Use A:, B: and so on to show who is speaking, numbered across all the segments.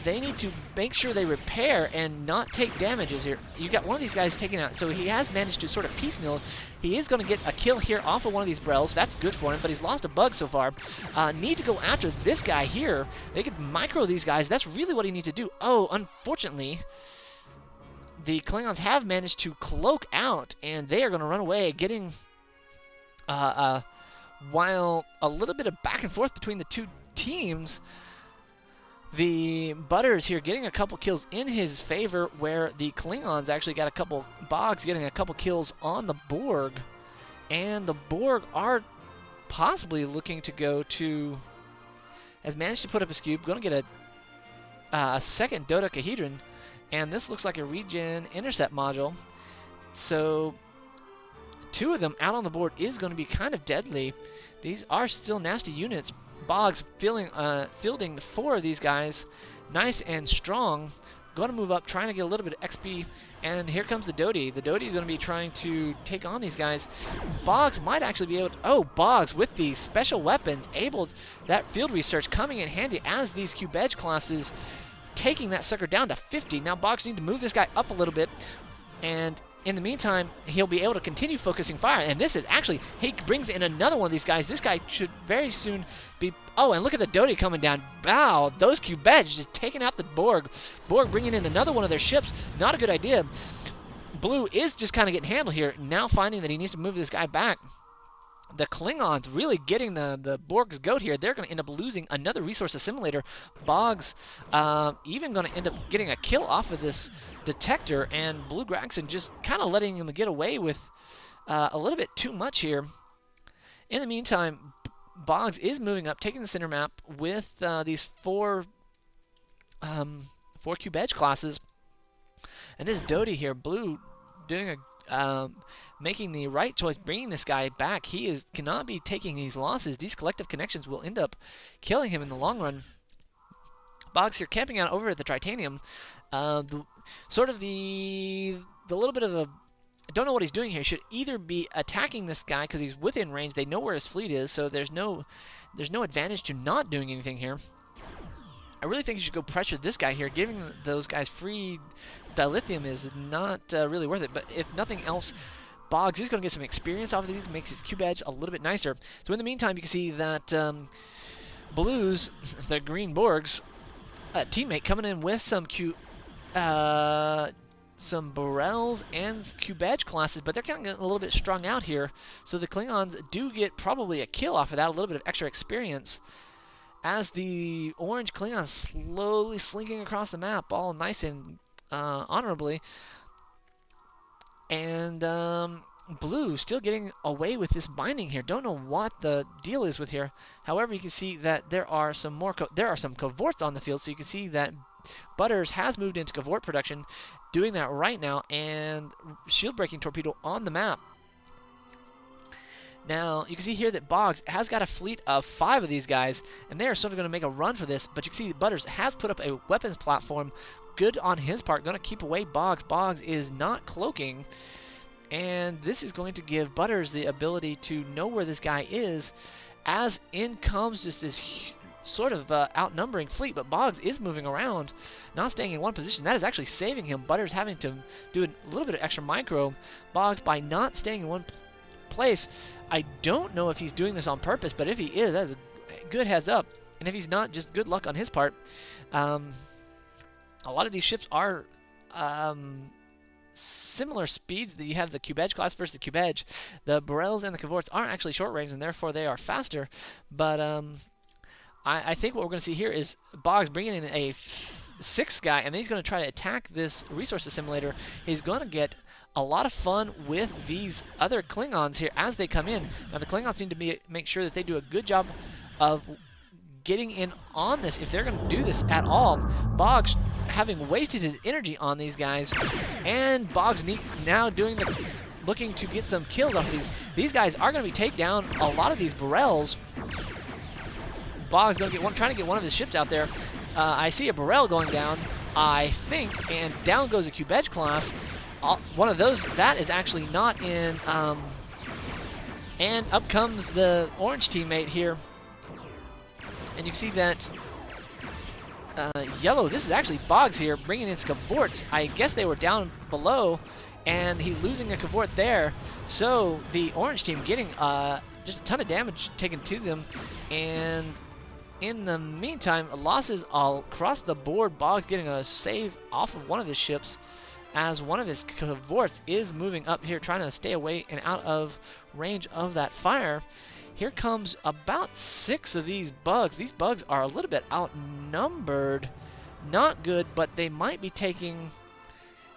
A: they need to make sure they repair and not take damages here. You got one of these guys taken out, so he has managed to sort of piecemeal. He is going to get a kill here off of one of these Brels. That's good for him, but he's lost a Boggz so far. Need to go after this guy here. They could micro these guys. That's really what he needs to do. Oh, unfortunately, the Klingons have managed to cloak out, and they are going to run away, getting while a little bit of back and forth between the two teams. The Butters here getting a couple kills in his favor, where the Klingons actually got a couple, Boggz getting a couple kills on the Borg, and the Borg are possibly looking to go to, has managed to put up a cube, going to get a second dodecahedron, and this looks like a regen intercept module. So two of them out on the board is going to be kind of deadly. These are still nasty units. Boggz fielding 4 of these guys, nice and strong. Going to move up, trying to get a little bit of XP, and here comes the Dodi. The Dodi is going to be trying to take on these guys. Boggz might actually be able to, oh, Boggz with the special weapons, able to, that field research coming in handy as these Cube Edge classes taking that sucker down to 50. Now Boggz need to move this guy up a little bit, and in the meantime, he'll be able to continue focusing fire. And this is actually, he brings in another one of these guys. This guy should very soon be, oh, and look at the Dodi coming down. Wow, those Cube Edge just taking out the Borg. Borg bringing in another one of their ships. Not a good idea. Blue is just kind of getting handled here, now finding that he needs to move this guy back. The Klingons really getting the Borg's goat here. They're going to end up losing another resource assimilator. Boggz even going to end up getting a kill off of this detector, and BlueGraxxon just kind of letting him get away with a little bit too much here. In the meantime, Boggz is moving up, taking the center map with these four Cube Edge classes. And this Dodi here, Blue, doing a making the right choice, bringing this guy back. He cannot be taking these losses. These collective connections will end up killing him in the long run. Boggz here camping out over at the Tritanium. Sort of the little bit of a, I don't know what he's doing here. He should either be attacking this guy because he's within range. They know where his fleet is, so there's no advantage to not doing anything here. I really think you should go pressure this guy here. Giving those guys free dilithium is not really worth it. But if nothing else, Boggz is going to get some experience off of these, makes his Cube Edge a little bit nicer. So in the meantime, you can see that Blues, the Green Borg's teammate, coming in with some Borels and Cube Edge classes, but they're kind of getting a little bit strung out here. So the Klingons do get probably a kill off of that, a little bit of extra experience, as the orange Klingons slowly slinking across the map, all nice and honorably. And Blue still getting away with this binding here. Don't know what the deal is with here. However, you can see that there are some cohorts on the field, so you can see that Butters has moved into cohort production, doing that right now, and shield breaking torpedo on the map. Now, you can see here that Boggz has got a fleet of 5 of these guys, and they are sort of going to make a run for this, but you can see Butters has put up a weapons platform. Good on his part, going to keep away Boggz. Boggz is not cloaking, and this is going to give Butters the ability to know where this guy is, as in comes just this sort of outnumbering fleet, but Boggz is moving around, not staying in one position. That is actually saving him. Butters having to do a little bit of extra micro. Boggz, by not staying in one place, I don't know if he's doing this on purpose, but if he is, that is a good heads up. And if he's not, just good luck on his part. A lot of these ships are similar speeds. You have the Cube Edge class versus the Cube Edge. The Borels and the Cohorts aren't actually short range, and therefore they are faster. But I think what we're going to see here is Boggz bringing in a 6th guy, and then he's going to try to attack this resource assimilator. He's going to get a lot of fun with these other Klingons here as they come in. Now the Klingons need to make sure that they do a good job of getting in on this if they're going to do this at all. Boggz having wasted his energy on these guys, and Boggz now looking to get some kills off of these. These guys are going to take down a lot of these Borels. Boggz going to trying to get one of his ships out there. I see a Borel going down, I think, and down goes a Cube Edge class. One of those, that is actually not in, and up comes the orange teammate here. And you can see that yellow. This is actually Boggz here bringing in cavorts. I guess they were down below, and he's losing a cavort there. So the orange team getting just a ton of damage taken to them, and in the meantime, losses all across the board. Boggz getting a save off of one of his ships, as one of his cavorts is moving up here, trying to stay away and out of range of that fire. Here comes about 6 of these bugs. These bugs are a little bit outnumbered. Not good, but they might be taking...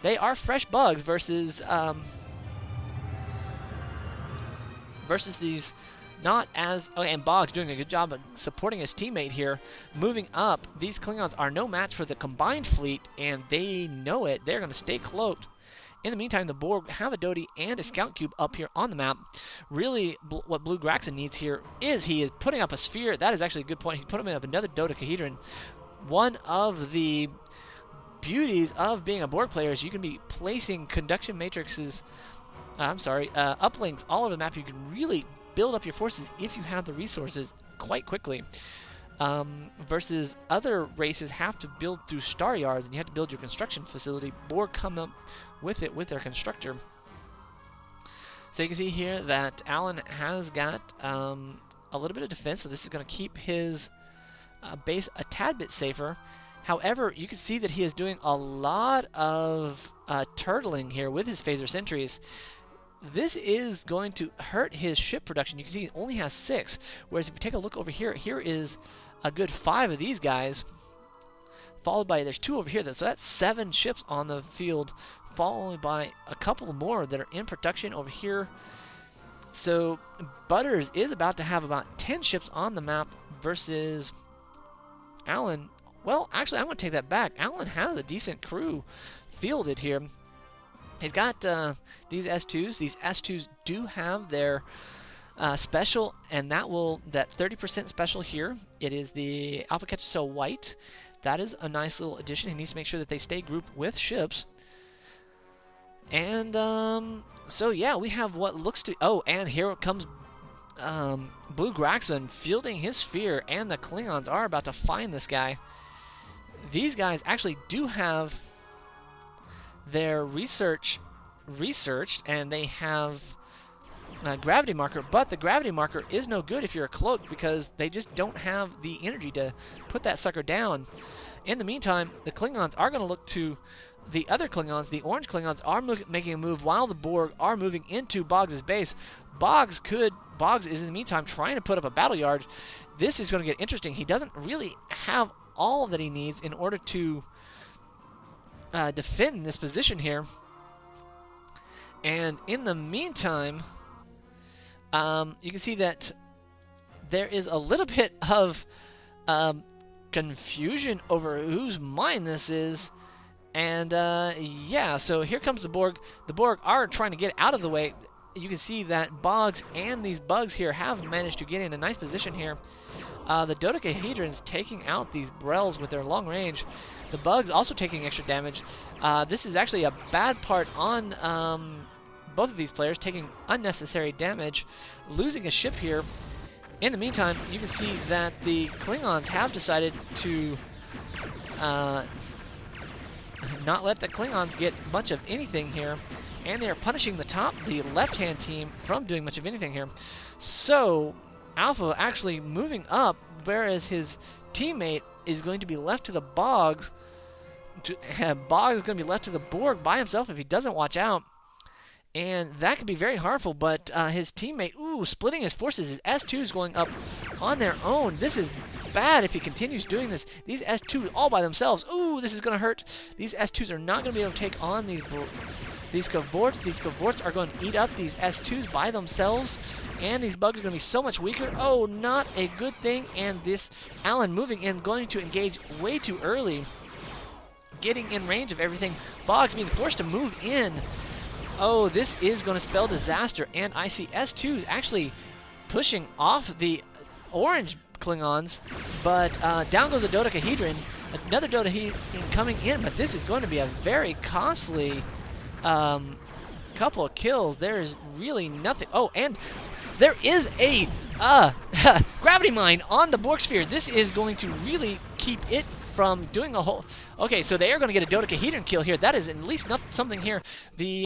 A: They are fresh bugs versus versus these not as... Oh, and Boggz doing a good job of supporting his teammate here. Moving up, these Klingons are no match for the combined fleet, and they know it. They're going to stay cloaked. In the meantime, the Borg have a Doty and a Scout Cube up here on the map. Really, what BlueGraxxon needs here is he is putting up a sphere. That is actually a good point. He's putting up another dodecahedron. One of the beauties of being a Borg player is you can be placing conduction matrices, uplinks all over the map. You can really build up your forces if you have the resources quite quickly. Versus other races have to build through star yards, and you have to build your construction facility. Borg come up with it with their constructor. So you can see here that Alan has got a little bit of defense, so this is going to keep his base a tad bit safer. However, you can see that he is doing a lot of turtling here with his phaser sentries. This is going to hurt his ship production. You can see he only has 6, whereas if you take a look over here, here is a good 5 of these guys, followed by, there's 2 over here, so that's 7 ships on the field, followed by a couple more that are in production over here. So Butters is about to have about 10 ships on the map versus Alan. Well, actually, I'm going to take that back. Alan has a decent crew fielded here. He's got these S2s. These S2s do have their special, and that 30% special here. It is the Alpha Catch So White. That is a nice little addition. He needs to make sure that they stay grouped with ships. And so yeah, we have what looks to... Oh, and here comes BlueGraxxon fielding his sphere, and the Klingons are about to find this guy. These guys actually do have their researched, and they have a gravity marker, but the gravity marker is no good if you're a cloak, because they just don't have the energy to put that sucker down. In the meantime, the Klingons are going to look to the other Klingons. The orange Klingons are making a move while the Borg are moving into Boggs' base. Boggz is in the meantime trying to put up a battle yard. This is going to get interesting. He doesn't really have all that he needs in order to defend this position here. And in the meantime, you can see that there is a little bit of confusion over whose mine this is. And yeah, so here comes the Borg. The Borg are trying to get out of the way. You can see that Boggz and these bugs here have managed to get in a nice position here. The dodecahedrons taking out these Brels with their long range. The bugs also taking extra damage. This is actually a bad part on both of these players, taking unnecessary damage, losing a ship here. In the meantime, you can see that the Klingons have decided to not let the Klingons get much of anything here, and they are punishing the left-hand team from doing much of anything here. So Alpha actually moving up, whereas his teammate is going to be left to the Boggz. Boggz is going to be left to the Borg by himself if he doesn't watch out. And that could be very harmful, but his teammate, splitting his forces. His S2s going up on their own. This is bad if he continues doing this. These S2s all by themselves. This is going to hurt. These S2s are not going to be able to take on these cavorts. These cavorts are going to eat up these S2s by themselves, and these bugs are going to be so much weaker. Oh, not a good thing. And this Alan moving in, going to engage way too early, getting in range of everything. Boggz being forced to move in. Oh, this is going to spell disaster, and I see S2s actually pushing off the orange Klingons, but down goes a dodecahedron. Another dodecahedron coming in, but this is going to be a very costly couple of kills. There is really nothing. Oh, and there is a gravity mine on the Borg sphere. This is going to really keep it from doing a whole... Okay, so they are going to get a dodecahedron kill here. That is at least something here. The